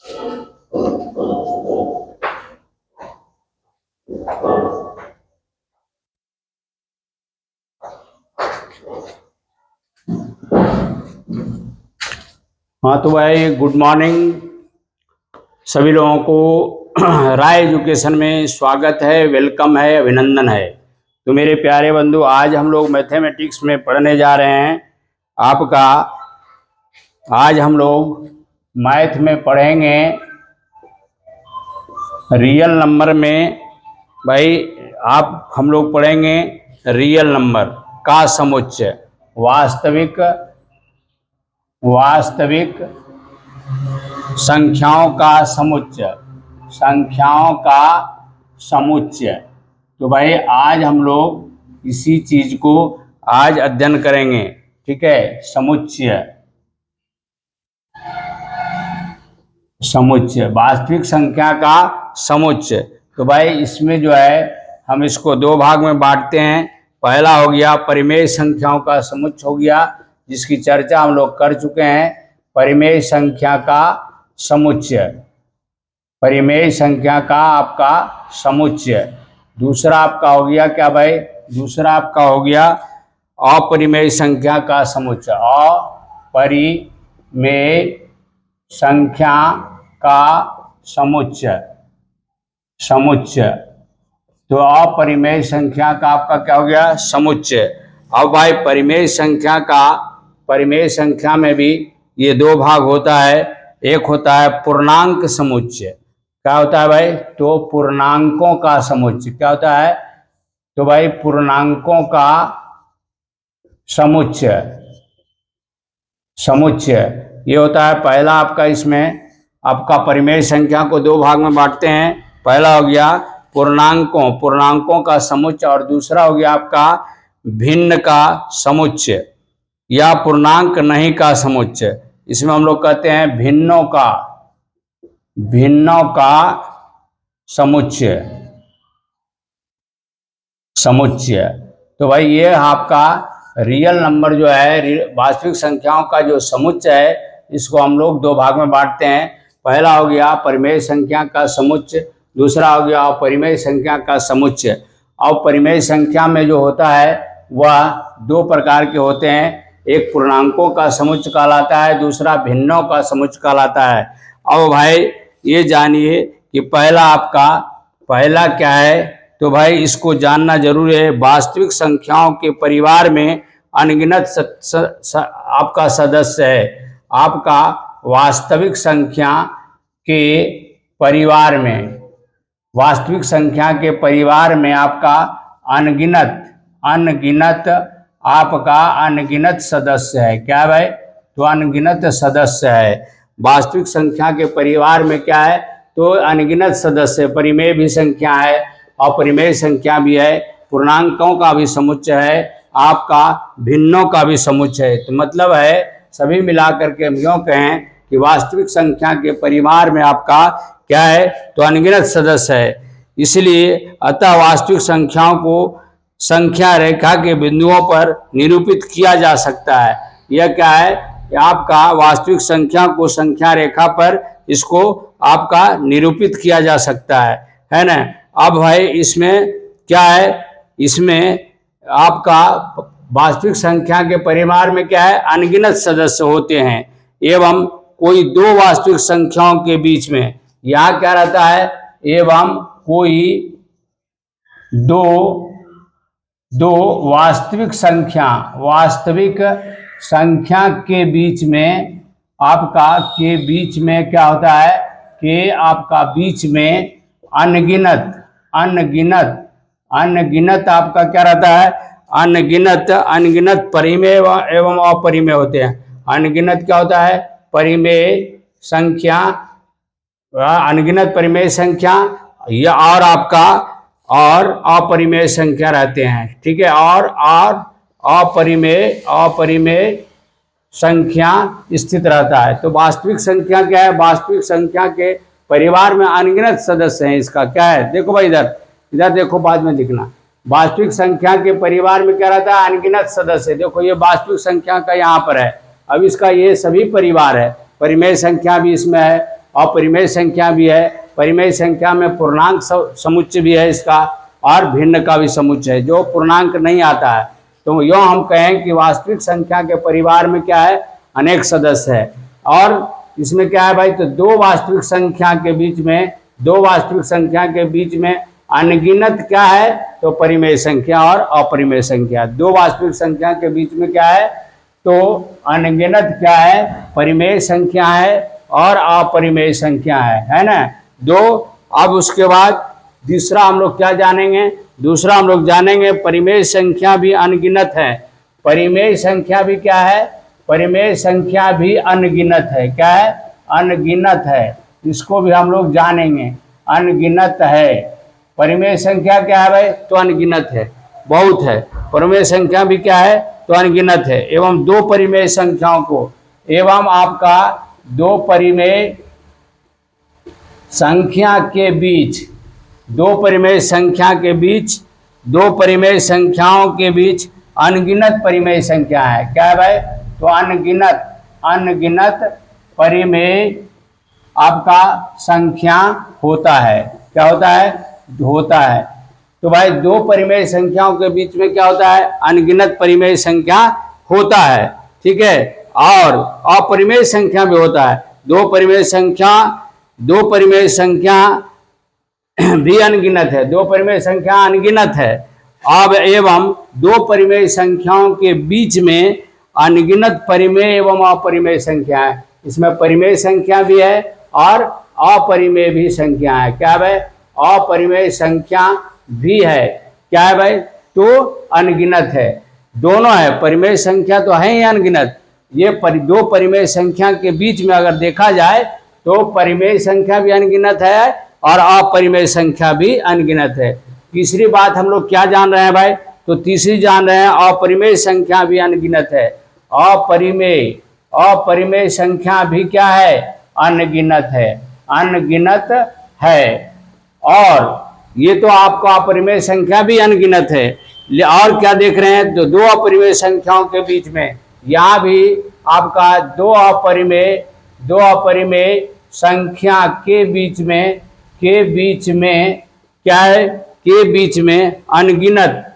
हाँ तो भाई गुड मॉर्निंग सभी लोगों को राय एजुकेशन में स्वागत है, वेलकम है, अभिनंदन है। तो मेरे प्यारे बंधु, आज हम लोग मैथमेटिक्स में पढ़ने जा रहे हैं आपका। आज हम लोग मैथ में पढ़ेंगे रियल नंबर में। भाई हम लोग पढ़ेंगे रियल नंबर का समुच्चय, वास्तविक संख्याओं का समुच्चय। तो भाई आज हम लोग इसी चीज को आज अध्ययन करेंगे, ठीक है। समुच्चय वास्तविक संख्या का समुच्चय। तो भाई इसमें जो है हम इसको दो भाग में बांटते हैं। पहला हो गया परिमेय संख्याओं का समुच्चय हो गया, जिसकी चर्चा हम लोग कर चुके हैं। परिमेय संख्या का आपका समुच्चय। दूसरा आपका हो गया क्या भाई? दूसरा आपका हो गया अपरिमेय संख्या का समुच्चय। अपरिमेय संख्या का समुच्चय। तो अपरिमेय संख्या का आपका क्या हो गया? समुच्चय। अब भाई परिमेय संख्या में भी ये दो भाग होता है। एक होता है पूर्णांक समुच्चय। क्या होता है भाई? तो पूर्णांकों का समुच्चय। क्या होता है? तो भाई पूर्णांकों का समुच्चय ये होता है पहला आपका। इसमें आपका परिमेय संख्या को दो भाग में बांटते हैं। पहला हो गया पूर्णांकों का समुच्चय, और दूसरा हो गया आपका भिन्न का समुच्चय या पूर्णांक नहीं का समुच्चय। इसमें हम लोग कहते हैं भिन्नों का समुच्चय। तो भाई ये आपका रियल नंबर जो है, वास्तविक संख्याओं का जो समुच्चय है, इसको हम लोग दो भाग में बांटते हैं। पहला हो गया परिमेय संख्या का समुच्चय, दूसरा हो गया अपरिमेय संख्या का समुच्चय। अपरिमेय संख्या में जो होता है वह दो प्रकार के होते हैं। एक पूर्णांकों का समुच्चय कहलाता है, दूसरा भिन्नों का समुच्चय कहलाता है। अब भाई ये जानिए कि पहला क्या है। तो भाई इसको जानना जरूरी है। वास्तविक संख्याओं के परिवार में अनगिनत आपका सदस्य है। आपका वास्तविक संख्या के परिवार में आपका अनगिनत सदस्य है। क्या भाई? तो अनगिनत सदस्य है। वास्तविक संख्या के परिवार में क्या है? तो अनगिनत सदस्य। परिमेय भी संख्या है, अपरिमेय संख्या भी है, पूर्णांकों का भी समुच्चय है, आपका भिन्नों का भी समुच्चय है। तो मतलब है सभी मिलाकर के हम यूँ कहें कि वास्तविक संख्या के परिवार में आपका क्या है? तो अनगिनत सदस्य है। इसलिए अतः वास्तविक संख्याओं को संख्या रेखा के बिंदुओं पर निरूपित किया जा सकता है। यह क्या है कि आपका वास्तविक संख्या को संख्या रेखा पर इसको आपका निरूपित किया जा सकता है ना। अब भाई इसमें क्या है? इसमें आपका वास्तविक संख्या के परिवार में क्या है? अनगिनत सदस्य होते हैं एवं कोई दो वास्तविक संख्याओं के बीच में यहाँ क्या रहता है? एवं कोई दो वास्तविक संख्या के बीच में आपका क्या होता है कि आपका बीच में अनगिनत आपका क्या रहता है? अनगिनत परिमेय एवं अपरिमेय होते हैं। अनगिनत क्या होता है? परिमेय संख्या, अनगिनत परिमेय संख्या या और आपका और अपरिमेय संख्या रहते हैं, ठीक है। और अपरिमेय संख्या स्थित रहता है। तो वास्तविक संख्या क्या है? वास्तविक संख्या के परिवार में अनगिनत सदस्य हैं। इसका क्या है? देखो भाई इधर देखो, बाद में दिखना। वास्तविक संख्या के परिवार में क्या रहता है? अनगिनत सदस्य। देखो ये वास्तविक संख्या का यहाँ पर है। अब इसका ये सभी परिवार है। परिमेय संख्या भी इसमें है, अपरिमेय संख्या भी है। परिमेय संख्या में पूर्णांक समुच्चय भी है इसका, और भिन्न का भी समुच्चय है। जो पूर्णांक नहीं आता है तो यो हम कहें कि वास्तविक संख्या के परिवार में क्या है, अनेक सदस्य है। और इसमें क्या है भाई, तो दो वास्तविक संख्या के बीच में अनगिनत क्या है, तो परिमेय संख्या और अपरिमेय संख्या। दो वास्तविक संख्या के बीच में क्या है, तो अनगिनत क्या है, परिमेय संख्या है और अपरिमेय संख्या है ना दो। अब उसके बाद दूसरा हम लोग क्या जानेंगे, दूसरा हम लोग जानेंगे परिमेय संख्या भी अनगिनत है। परिमेय संख्या भी क्या है, परिमेय संख्या भी अनगिनत है। क्या है, अनगिनत है। इसको भी हम लोग जानेंगे, अनगिनत है। परिमेय संख्या क्या है भाई, तो अनगिनत है, बहुत है। परिमेय संख्या भी क्या है, तो अनगिनत है। एवं दो परिमेय संख्याओं को, एवं आपका दो परिमेय संख्या के बीच, दो परिमेय संख्या के बीच, दो परिमेय संख्याओं के बीच अनगिनत परिमेय संख्या है। क्या है भाई, तो अनगिनत परिमेय आपका संख्या होता है। क्या होता है, तो भाई दो परिमेय संख्याओं के बीच में क्या होता है, अनगिनत परिमेय संख्या होता है। ठीक है, और अपरिमेय संख्या भी होता है। दो परिमेय संख्या भी अनगिनत है, दो परिमेय संख्या अनगिनत है। अब एवं दो परिमेय संख्याओं के बीच में अनगिनत परिमेय एवं अपरिमेय संख्या है। इसमें परिमेय संख्या भी है और अपरिमेय भी संख्या है। क्या है भाई, अपरिमेय संख्या भी है। क्या है भाई, तो अनगिनत है, दोनों है। परिमेय संख्या तो है ही अनगिनत। ये दो परिमेय संख्या के बीच में अगर देखा जाए तो परिमेय संख्या भी अनगिनत है और अपरिमेय संख्या भी अनगिनत है। तीसरी बात हम लोग क्या जान रहे हैं भाई, तो तीसरी जान रहे हैं अपरिमेय संख्या भी अनगिनत है। अपरिमेय संख्या भी क्या है, अनगिनत है। और ये तो आपको अपरिमेय संख्या भी अनगिनत है। और क्या देख रहे हैं, तो दो अपरिमेय संख्याओं के बीच में, यहाँ भी आपका दो अपरिमेय संख्या के बीच में क्या है, के बीच में अनगिनत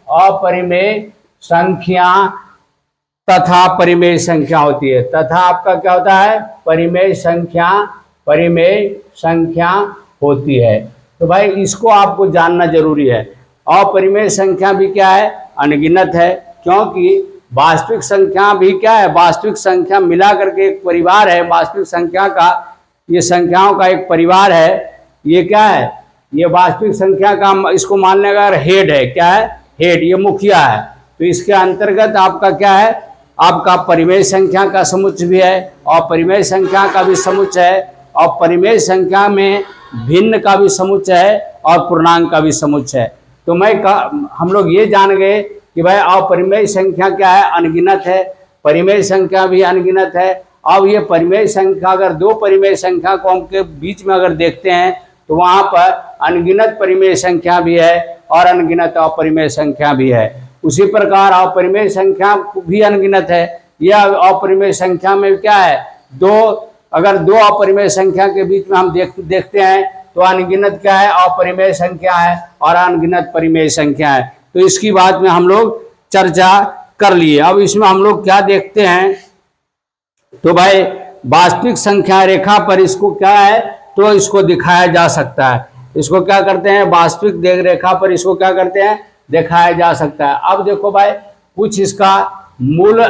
अपरिमेय संख्या तथा परिमेय संख्या होती है। तथा आपका क्या होता है, परिमेय संख्या होती है। तो भाई इसको आपको जानना जरूरी है। अपरिमेय संख्या भी क्या है, अनगिनत है, क्योंकि वास्तविक संख्या भी क्या है, वास्तविक संख्या मिला करके एक परिवार है। वास्तविक संख्या का, ये संख्याओं का एक परिवार है। ये क्या है, ये वास्तविक संख्या का, इसको मानने का हेड है। क्या है, हेड, ये मुखिया है। तो इसके अंतर्गत आपका क्या है, आपका परिमेय संख्या का समुच्चय भी है और परिमेय संख्या का भी समुच्चय है, और परिमेय संख्या में भिन्न का भी समुच्चय है और पूर्णांक का भी समुच्चय है। तो हम लोग ये जान गए कि भाई अपरिमेय संख्या क्या है, अनगिनत है। परिमेय संख्या भी अनगिनत है। अब ये परिमेय संख्या, अगर दो परिमेय संख्या को हम के बीच में अगर देखते हैं तो वहाँ पर अनगिनत परिमेय संख्या भी है और अनगिनत अपरिमेय संख्या भी है। उसी प्रकार अपरिमेय संख्या भी अनगिनत है। यह अपरिमेय संख्या में क्या है, अगर दो अपरिमेय संख्या के बीच में हम देखते हैं तो अनगिनत क्या है, अपरिमेय संख्या है और अनगिनत परिमेय संख्या है। तो इसकी बात में हम लोग चर्चा कर लिए। अब इसमें हम लोग क्या देखते हैं, तो भाई वास्तविक संख्या रेखा पर इसको क्या है, तो इसको दिखाया जा सकता है। इसको क्या करते हैं, वास्तविक रेखा पर इसको क्या करते हैं, दिखाया जा सकता है। अब देखो भाई कुछ इसका मूल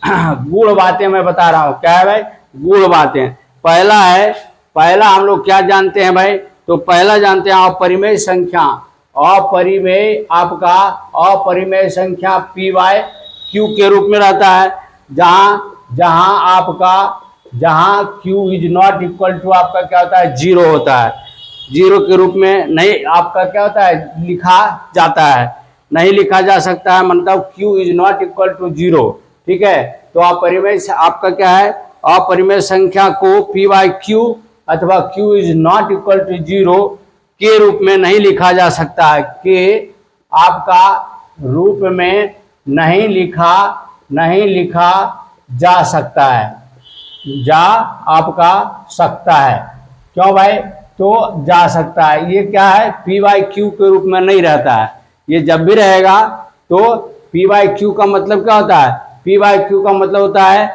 गुण बातें मैं बता रहा हूँ। क्या है भाई, गुण बातें। पहला हम लोग क्या जानते हैं भाई, तो पहला जानते हैं अपरिमेय संख्या। अपरिमेय संख्या पी वाई क्यू के रूप में रहता है, जहां Q is not equal to आपका क्या होता है, जीरो होता है। जीरो के रूप में नहीं आपका क्या होता है, लिखा जाता है, नहीं लिखा जा सकता है, मतलब Q is not equal to zero. ठीक है, तो अपरिमेय आपका क्या है, अपरिमेय संख्या को पी वाई क्यू अथवा Q is not equal to zero के रूप में नहीं लिखा जा सकता है। के आपका रूप में नहीं लिखा जा सकता है, जा आपका सकता है। क्यों भाई? तो जा सकता है, ये क्या है, पी वाई क्यू के रूप में नहीं रहता है। ये जब भी रहेगा तो पी वाई क्यू का मतलब क्या होता है, पी वाई क्यू का मतलब होता है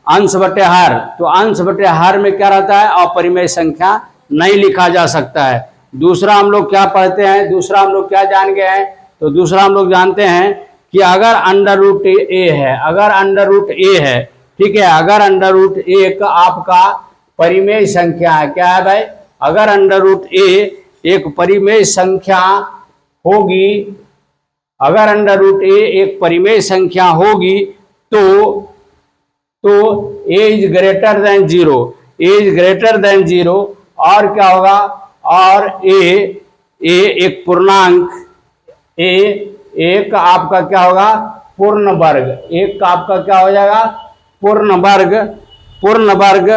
अंश बटे हर। तो अंश बटे हर में क्या रहता है, अपरिमेय संख्या नहीं लिखा जा सकता है। दूसरा हम लोग क्या पढ़ते हैं, दूसरा हम लोग क्या जान गए हैं, तो दूसरा हम लोग जानते हैं कि अगर अंडर रूट ए है, अगर अंडर रूट ए है, ठीक है, अगर अंडर रूट एक आपका परिमेय संख्या है, क्या है भाई, अगर अंडर रूट ए एक परिमेय संख्या होगी, अगर अंडर रूट ए एक परिमेय संख्या होगी तो A is greater than zero, A is greater than zero, और क्या होगा, और ए एक पूर्णांक, ए एक आपका क्या होगा, पूर्ण वर्ग, एक का आपका क्या हो जाएगा, पूर्ण वर्ग, पूर्ण वर्ग,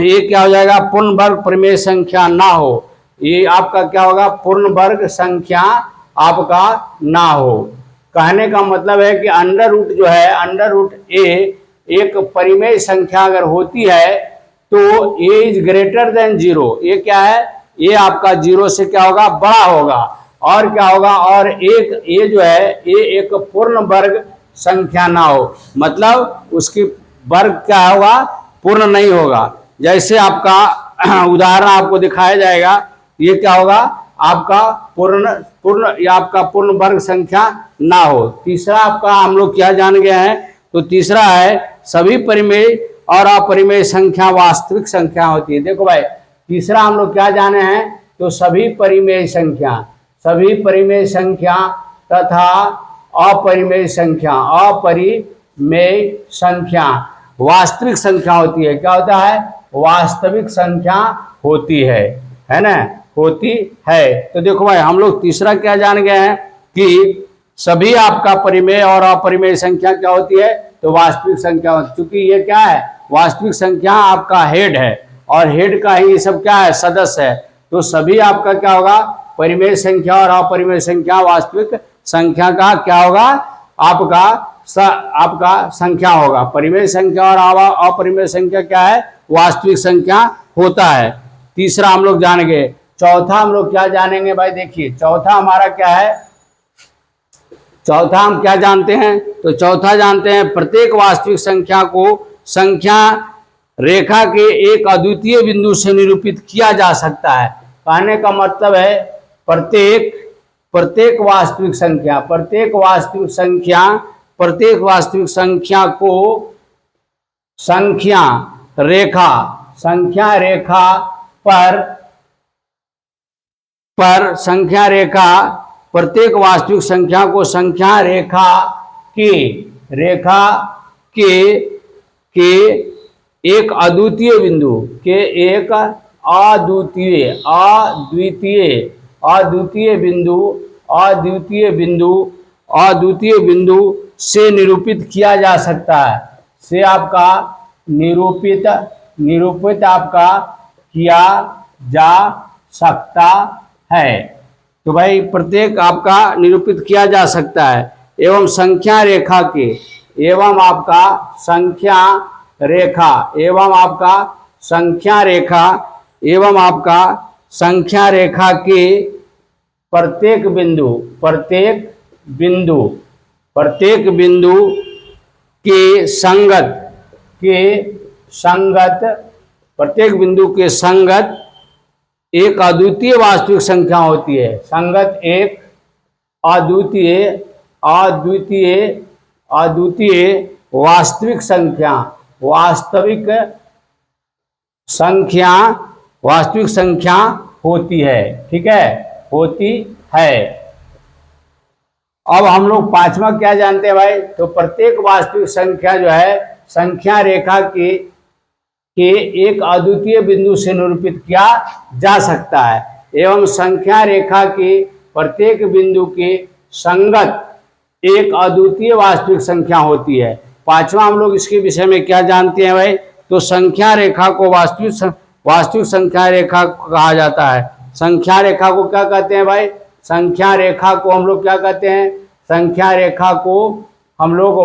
ये क्या हो जाएगा, पूर्ण वर्ग परिमेय संख्या ना हो, ये आपका क्या होगा, पूर्ण वर्ग संख्या आपका ना हो। कहने का मतलब है कि अंडर रूट जो है, अंडर रूट ए एक परिमेय संख्या अगर होती है तो A is greater than zero, ये क्या है, ये आपका जीरो से क्या होगा, बड़ा होगा, और क्या होगा, और एक ये जो है ये एक पूर्ण वर्ग संख्या ना हो, मतलब उसकी वर्ग क्या होगा, पूर्ण नहीं होगा। जैसे आपका उदाहरण आपको दिखाया जाएगा, ये क्या होगा, आपका पूर्ण पूर्ण या आपका पूर्ण वर्ग संख्या ना हो। तीसरा आपका हम लोग क्या जान गए हैं, तो तीसरा है सभी परिमेय और अपरिमेय संख्या वास्तविक संख्या होती है। देखो भाई, तीसरा हम लोग क्या जाने हैं, तो सभी परिमेय संख्या, सभी परिमेय संख्या तथा अपरिमेय संख्या, अपरिमेय संख्या वास्तविक संख्या होती है। क्या होता है, वास्तविक संख्या होती है ना, होती है। तो देखो भाई, हम लोग तीसरा क्या जान गए हैं कि सभी आपका परिमेय और अपरिमेय संख्या क्या होती है, तो वास्तविक संख्या होती है। क्योंकि ये क्या है, वास्तविक संख्या आपका हेड है, और हेड का ही सब क्या है, सदस्य है। तो सभी आपका क्या होगा, परिमेय संख्या और अपरिमेय संख्या वास्तविक संख्या का क्या होगा, आपका संख्या होगा। परिमेय संख्या और अपरिमेय संख्या क्या है, वास्तविक संख्या होता है। तीसरा हम लोग जान गए। चौथा हम लोग क्या जानेंगे भाई, देखिए चौथा हमारा क्या है, चौथा हम क्या जानते हैं, तो चौथा जानते हैं प्रत्येक वास्तविक संख्या को संख्या रेखा के एक अद्वितीय बिंदु से निरूपित किया जा सकता है। कहने का मतलब है प्रत्येक वास्तविक संख्या, प्रत्येक वास्तविक संख्या, प्रत्येक वास्तविक संख्या को संख्या रेखा पर संख्या रेखा, प्रत्येक वास्तविक संख्या को संख्या रेखा के एक अद्वितीय बिंदु के एक अद्वितीय बिंदु से निरूपित किया जा सकता है, से आपका निरूपित आपका किया जा सकता है। तो भाई प्रत्येक आपका निरूपित किया जा सकता है, एवं संख्या रेखा के, एवं आपका संख्या रेखा, एवं आपका संख्या रेखा, एवं आपका संख्या रेखा के प्रत्येक बिंदु के संगत प्रत्येक बिंदु के संगत एक अद्वितीय वास्तविक संख्या होती है। संगत एक अद्वितीय वास्तविक संख्या होती है, ठीक है, होती है। अब हम लोग पांचवा क्या जानते हैं भाई, तो प्रत्येक वास्तविक संख्या जो है संख्या रेखा के एक अद्वितीय बिंदु से निरूपित किया जा सकता है, एवं संख्या रेखा के प्रत्येक बिंदु के संगत एक अद्वितीय वास्तविक संख्या होती है। पांचवा हम लोग इसके विषय में क्या जानते हैं भाई, तो संख्या रेखा को वास्तविक संख्या रेखा कहा जाता है। संख्या रेखा को क्या कहते हैं भाई, संख्या रेखा को हम लोग क्या कहते हैं, संख्या रेखा को हम लोग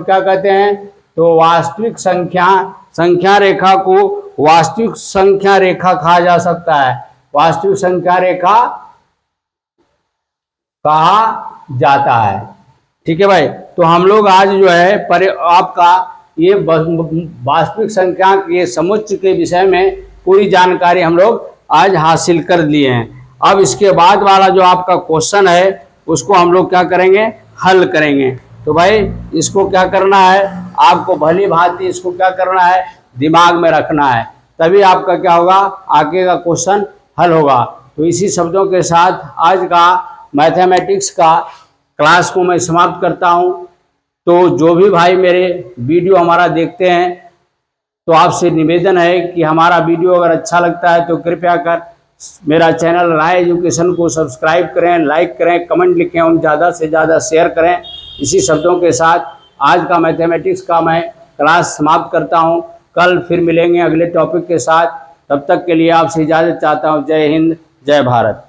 क्या कहते हैं, तो वास्तविक संख्या रेखा को वास्तविक संख्या रेखा कहा जा सकता है, वास्तविक संख्या रेखा कहा जाता है। ठीक है भाई, तो हम लोग आज जो है आपका ये वास्तविक संख्या के समुच्चय के विषय में पूरी जानकारी हम लोग आज हासिल कर लिए हैं। अब इसके बाद वाला जो आपका क्वेश्चन है उसको हम लोग क्या करेंगे, हल करेंगे। तो भाई इसको क्या करना है, आपको भली भांति इसको क्या करना है, दिमाग में रखना है, तभी आपका क्या होगा, आगे का क्वेश्चन हल होगा। तो इसी शब्दों के साथ आज का मैथमेटिक्स का क्लास को मैं समाप्त करता हूं। तो जो भी भाई मेरे वीडियो हमारा देखते हैं, तो आपसे निवेदन है कि हमारा वीडियो अगर अच्छा लगता है तो कृपया कर मेरा चैनल राय एजुकेशन को सब्सक्राइब करें, लाइक करें, कमेंट लिखें और ज़्यादा से ज़्यादा शेयर करें। इसी शब्दों के साथ आज का मैथमेटिक्स का मैं क्लास समाप्त करता हूं। कल फिर मिलेंगे अगले टॉपिक के साथ। तब तक के लिए आपसे इजाज़त चाहता हूं। जय हिंद, जय भारत।